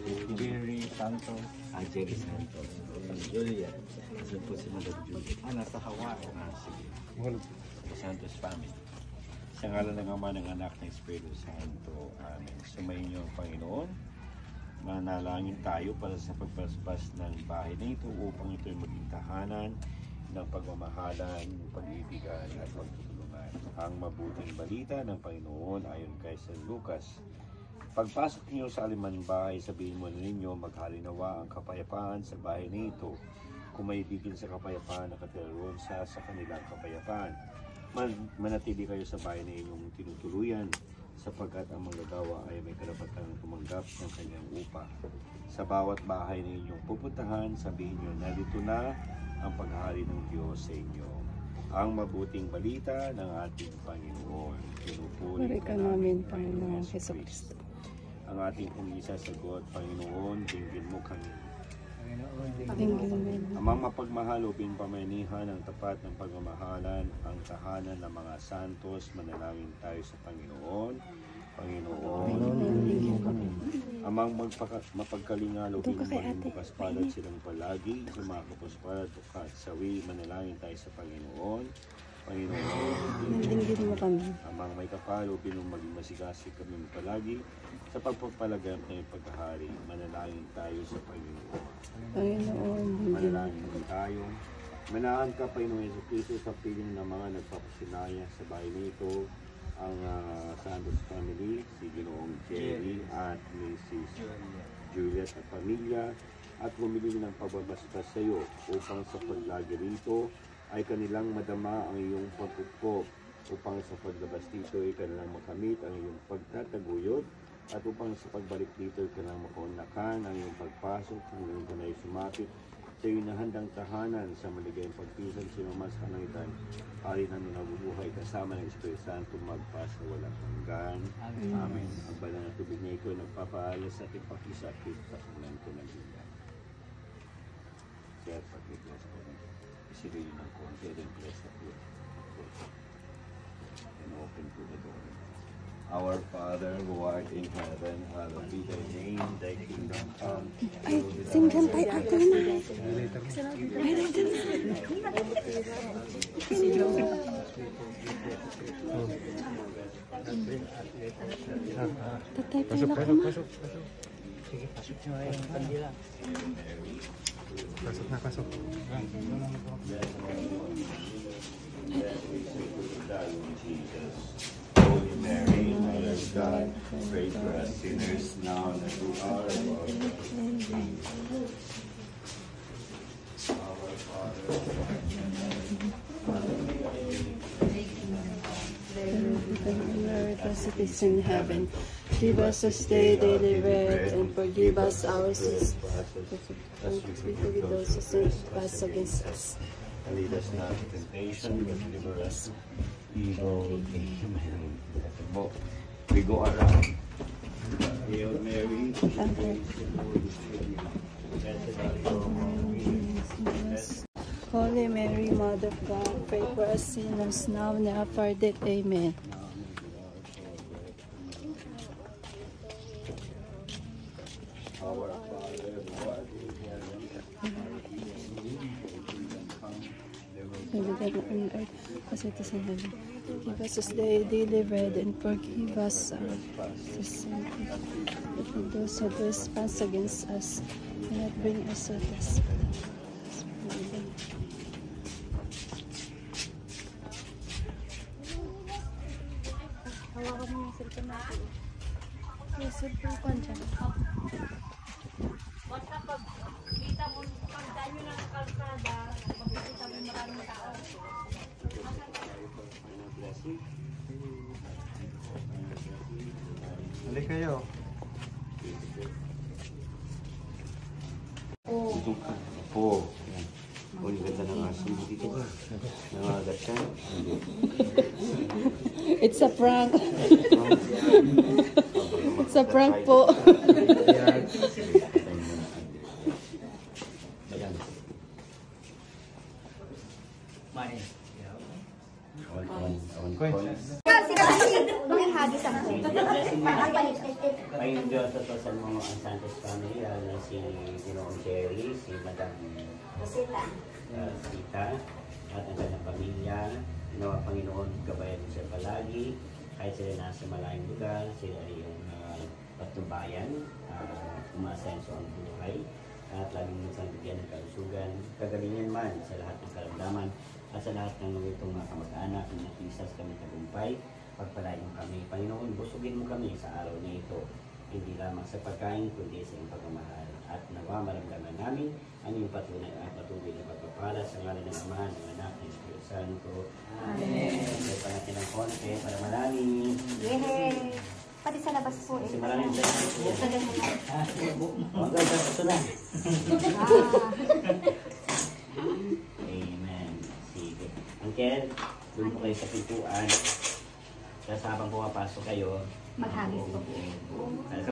Jerry Santos. Jerry Santos. Julia. Asan po si Madam Julia? Nasa Hawaii. Sige. Santos family. Sa ngalan ng Ama, ng Anak, ng Espiritu Santo. Amen. Sumayin niyo ang Panginoon. Manalangin tayo para sa pagpaspas ng bahay na ito upang ito ay maging tahanan ng pagmamahalan, pag-ibigan at pagtutulungan. Ang mabuting balita ng Panginoon ayon kay San Lucas. Pagpasok niyo sa aliman bahay, sabihin mo na ninyo, maghalinawa ang kapayapaan sa bahay na ito. Kung may bigil sa kapayapaan, nakatiraroon sa kanilang kapayapaan. Manatili kayo sa bahay na inyong tinutuluyan, sapagkat ang manggagawa ay may karapatang tumanggap ng kanyang upa. Sa bawat bahay na inyong pupuntahan, sabihin niyo, narito na ang paghahari ng Diyos sa inyo. Ang mabuting balita ng ating Panginoon. Pinupuri ka namin, Panginoon Jesucristo. Ang ating pong isasagot, Panginoon, dinggin mo kami. Amang mapagmahal, uping pamanihan ang tapat ng pagmamahalan, ang tahanan ng mga santos, manalangin tayo sa Panginoon. Panginoon, amang mapagkalingal, uping maging bukas palad silang palagi, sumakapos palad, tukat, sawi, manalangin tayo sa Panginoon. Panginoon, dinggin mo kami. Amang may kapal, uping maging masigasig kami palagi, sa pagpapalagay ng pagkahari, manalangin tayo sa Panginoon. Panginoon, manalangin tayo. Manahan ka, Panginoon Jesucristo, sa piling ng mga nagpapasinaya sa bahay nito, ang Santos family, si Ginoong Jerry at Mrs. Juliet at pamilya, at bumili ng pagbabastas sa iyo upang sa paglagi rito ay kanilang madama ang iyong pagpupok, upang sa paglabas dito ay kanilang makamit ang iyong pagtataguyod, at upang sa pagbalik dito ay kanilang makaunlakan ang iyong pagpasok hanggang kanay sumapit sa iyong nahandang tahanan sa maligayang pagpisan sa mas kanangitan, hari na nabubuhay kasama ng Espiritu Santo magpasa walang hanggan. Amen. Ang banal na tubig na ito nagpapaalas sa ating pakisakit sa kanilang tunalian. Kaya pag-bless ko rin, isirili ng konti rin bless na po. And open to the door. Our Father who art in heaven, hallowed be thy name, thy kingdom come. Ay, singgan tayo ako na. Ay, tatay pala ka ma. Sige, pasok nyo yung kandila. Pasok na, pasok. Holy Mary, Mother of God, pray for us sinners now and at the hour of our death. Our Father, Lord, as it is in heaven, give us this day daily bread, and forgive us our sins, as we forgive those who sin against us. and lead us not into temptation, but deliver us from evil. Amen. We go around. Hail Mary, Holy Mary, Mother of God, pray for us sinners now and at our death. Amen. our Father, who art in heaven, On earth, as it is in heaven. Give us this day daily bread, and forgive us our sins, and those who trespass against us, and not bring us to test. Hawakan mo yung cellphone natin. Yung cellphone ko dyan. Basta pag kita mo, pag dahil ng kalsada, makikita mo maraming tao. Halik kayo. Dito ka. Oo. Oh, yung ganda ng aso mo dito ka. Nangagat ka? It's a prank. It's a prank po. Money. On coins. Ngayong Diyos, tatasan mo ang Santos Family, lalo na si Ginoong Cherry, si Madam Sita, at ang kanyang pamilya. Nawa Panginoon, gabayan mo siya palagi, kahit sila nasa malayong lugar, sila ay yung patnubayan, umasenso ang buhay, at laging minsan bigyan ng kalusugan, kagalingan man sa lahat ng karamdaman, at sa lahat ng itong mga kamag-anak, ng nakisas kami tagumpay, pagpalain mo kami. Panginoon, busugin mo kami sa araw na ito, hindi lamang sa pagkain, kundi sa iyong pagmamahal. At nawa maramdaman namin ang iyong patuloy na pagpapala sa ngalan ng Ama, ng Anak, ng Espiritu Santo. Amen. Pagpapalay pa natin ng konti para marami. Yehey! Pati sa labas po eh. Kasi maraming blessings po. Ang ganda, ito na. Amen. Sige. Uncle, doon po kayo sa pintuan. Tapos habang pumapasok kayo, Maghagis po.